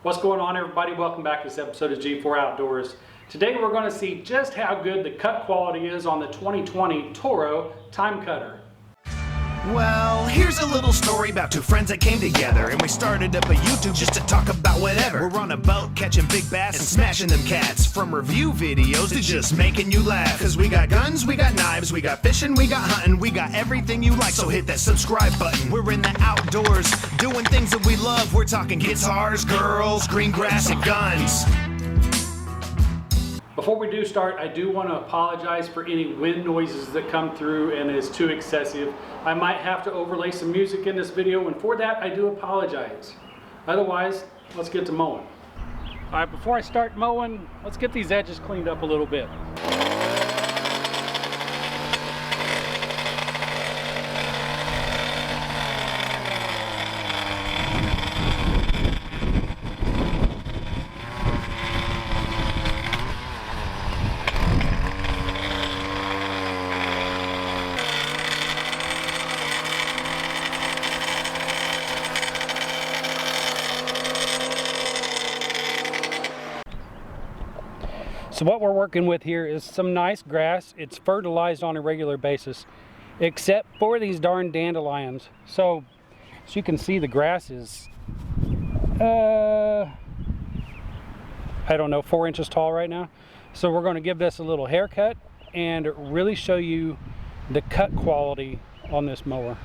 What's going on, everybody? Welcome back to this episode of G4 Outdoors. Today we're going to see just how good the cut quality is on the 2020 Toro Timecutter. Well, here's a little story about two friends that came together, and we started up a YouTube just to talk about whatever. We're on a boat catching big bass and smashing them cats, from review videos to just making you laugh. Cause we got guns, we got knives, we got fishing, we got hunting, we got everything you like, so hit that subscribe button. We're in the outdoors, doing things that we love. We're talking guitars, girls, green grass, and guns. Before we do start, I do want to apologize for any wind noises that come through and is too excessive. I might have to overlay some music in this video, and for that I do apologize. Otherwise, let's get to mowing. All right, before I start mowing, let's get these edges cleaned up a little bit. So what we're working with here is some nice grass. It's fertilized on a regular basis, except for these darn dandelions. So as you can see, the grass is, I don't know, 4 inches tall right now. So we're going to give this a little haircut and really show you the cut quality on this mower.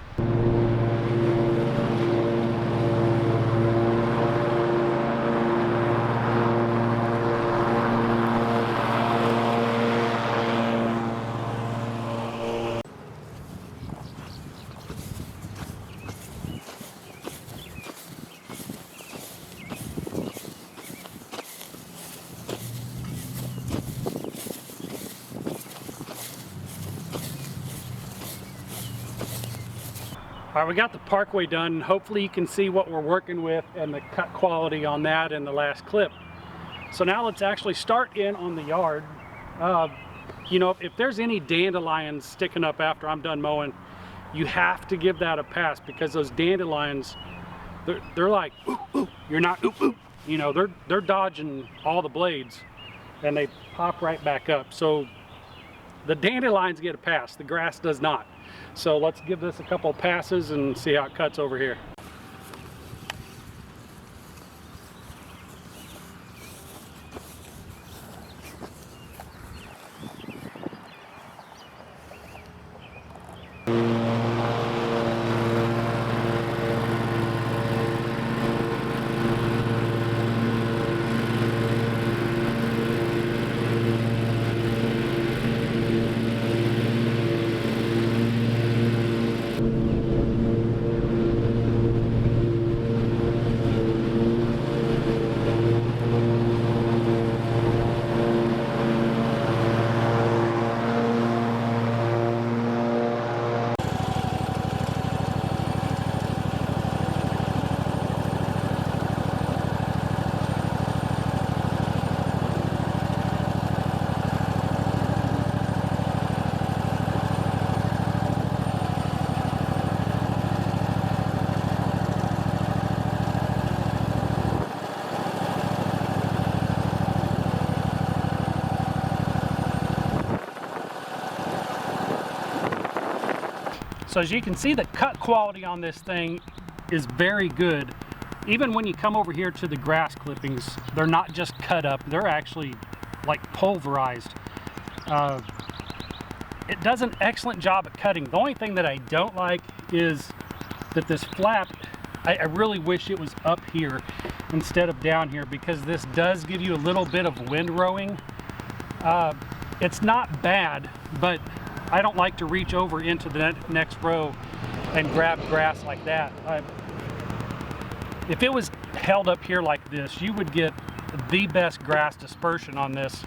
All right, we got the parkway done. Hopefully you can see what we're working with and the cut quality on that in the last clip. So now let's actually start in on the yard. You know, if there's any dandelions sticking up after I'm done mowing, you have to give that a pass, because those dandelions, they're like, oop, oop. You're not oop, oop. You know, they're dodging all the blades and they pop right back up. So the dandelions get a pass, the grass does not. So let's give this a couple passes and see how it cuts over here. So as you can see, the cut quality on this thing is very good. Even when you come over here to the grass clippings, they're not just cut up, they're actually like pulverized. It does an excellent job at cutting. The only thing that I don't like is that this flap, I really wish it was up here instead of down here, because this does give you a little bit of windrowing. It's not bad, but I don't like to reach over into the next row and grab grass like that. If it was held up here like this, you would get the best grass dispersion on this.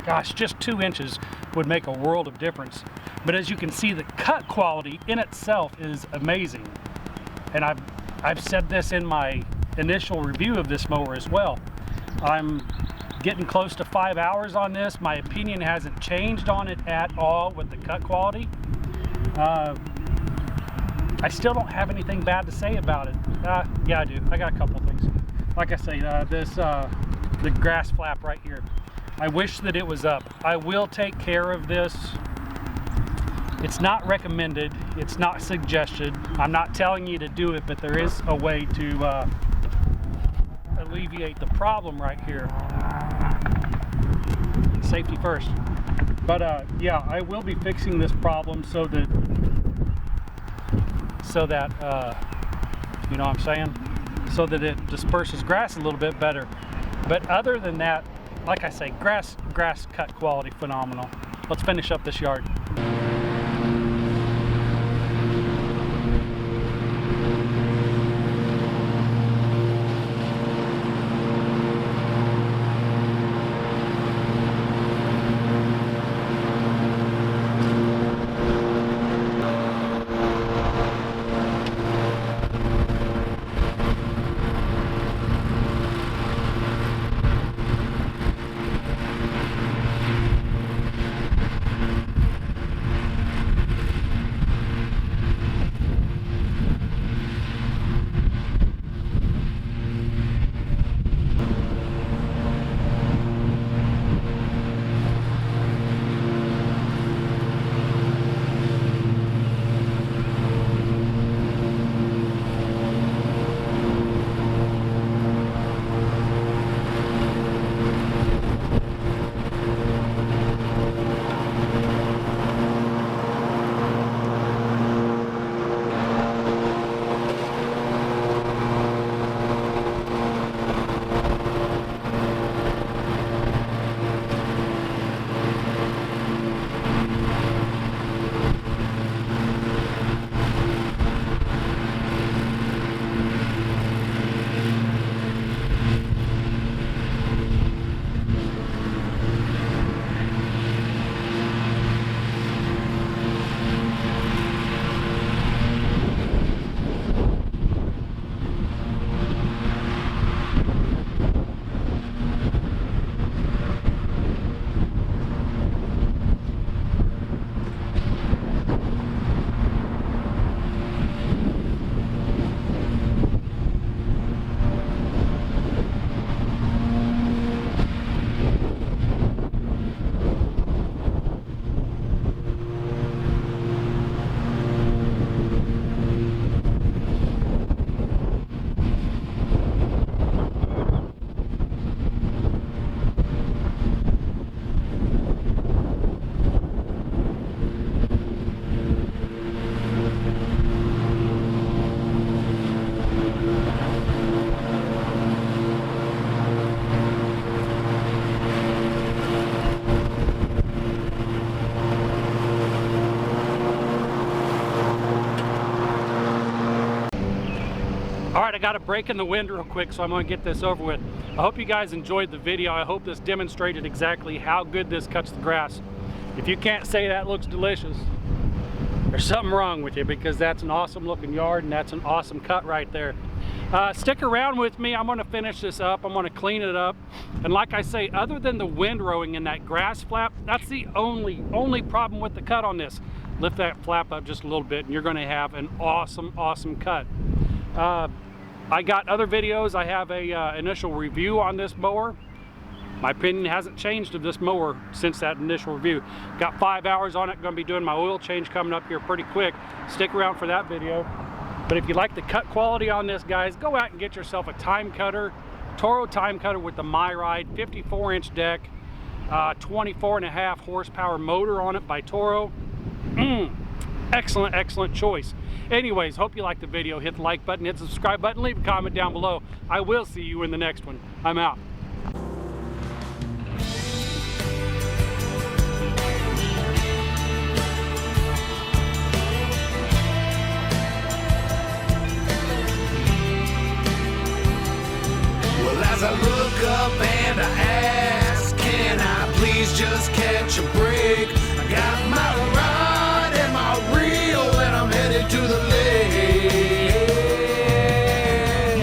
Gosh, just 2 inches would make a world of difference. But as you can see, the cut quality in itself is amazing. And I've said this in my initial review of this mower as well. I'm getting close to 5 hours on this. My opinion hasn't changed on it at all with the cut quality. I still don't have anything bad to say about it. Yeah, I do. I got a couple things. Like I say, the grass flap right here. I wish that it was up. I will take care of this. It's not recommended. It's not suggested. I'm not telling you to do it, but there is a way to alleviate the problem right here. Safety first. But yeah, I will be fixing this problem so that you know what I'm saying? So that it disperses grass a little bit better. But other than that, like I say, grass cut quality phenomenal. Let's finish up this yard. Alright, I got a break in the wind real quick, so I'm going to get this over with. I hope you guys enjoyed the video. I hope this demonstrated exactly how good this cuts the grass. If you can't say that looks delicious, there's something wrong with you, because that's an awesome looking yard and that's an awesome cut right there. Stick around with me. I'm going to finish this up. I'm going to clean it up. And like I say, other than the windrowing and that grass flap, that's the only problem with the cut on this. Lift that flap up just a little bit and you're going to have an awesome cut. I got other videos. I have a initial review on this mower. My opinion hasn't changed of this mower since that initial review. Got 5 hours on it. Going to be doing my oil change coming up here pretty quick. Stick around for that video. But if you like the cut quality on this, guys, go out and get yourself a Timecutter, Toro Timecutter with the MyRide 54-inch deck, 24.5 horsepower motor on it by Toro. Excellent choice. Anyways, hope you liked the video. Hit the like button, hit the subscribe button, leave a comment down below. I will see you in the next one. I'm out. Well, as I look up and I ask, can I please just catch a break? I got my rod and my reel and I'm headed to the lake.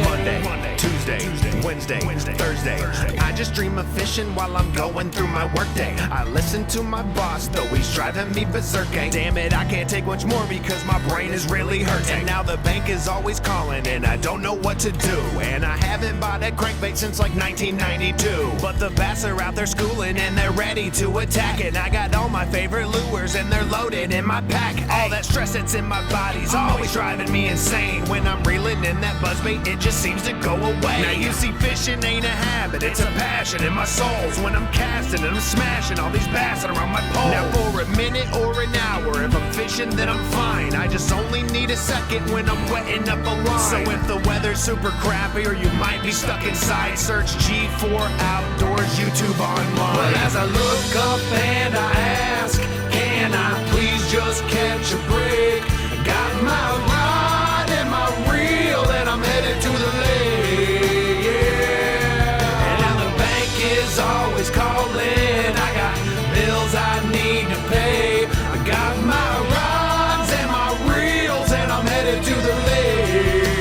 Monday, Tuesday, Tuesday, Wednesday, Thursday. I just dream of fishing while I'm going through my workday. I listen to my boss, though he's driving me berserk. Damn it, I can't take much more because my brain is really hurting. And now the bank is always calling and I don't know what to do. And I haven't bought a crankbait since like 1992. But the bass are out there schooling and they're ready to attack. And I got all my favorite lures and they're loaded in my pack. All that stress that's in my body's always driving me insane. When I'm reeling in that buzzbait, it just seems to go away. Now you see, fishing ain't a habit, it's a passion in my soul's. When I'm casting and I'm smashing all these bass that are on my pole. Now for a minute or an hour, if I'm fishing then I'm fine. I just only need a second when I'm wetting up a line. So if the weather's super crappy or you might be stuck inside, search G4 Outdoors YouTube online. Well, as I look up and I ask, can I please just catch a break? I got my rod and my reel and I'm headed to the lake, yeah. And now the bank is always calling, I got bills I need to pay. I got my rods and my reels and I'm headed to the lake.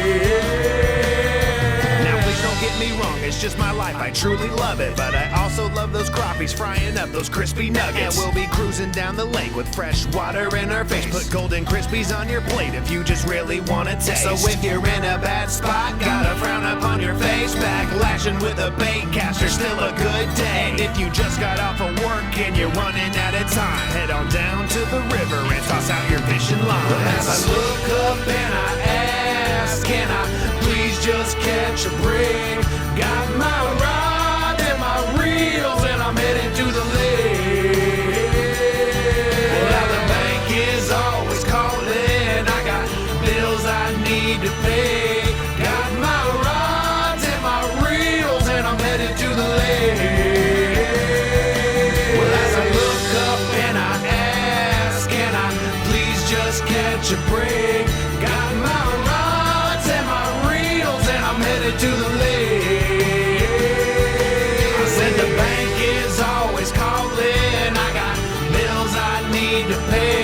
Now please don't get me wrong, it's just my life, I truly love it. But I also love those crappies frying up those crispy nuggets. And we'll be cruising down the lake with fresh water in our face. Put golden crispies on your plate if you just really want to taste. So if you're in a bad spot, got a frown up on your face, back lashing with a bait caster, still a good day. And if you just got off of work and you're running out of time, head on down to the river and toss out your fishing line. Well, as I look up and I ask, can I please just catch a break? Got my rod and my reels and I'm headed to the lake. And now the bank is always calling, I got bills I need to pay. Got my rods and my reels and I'm headed to the lake. Well, as I look up and I ask, can I please just catch a break? Got my rods and my reels and I'm headed to the lake. I said the bank is always calling, I got bills I need to pay.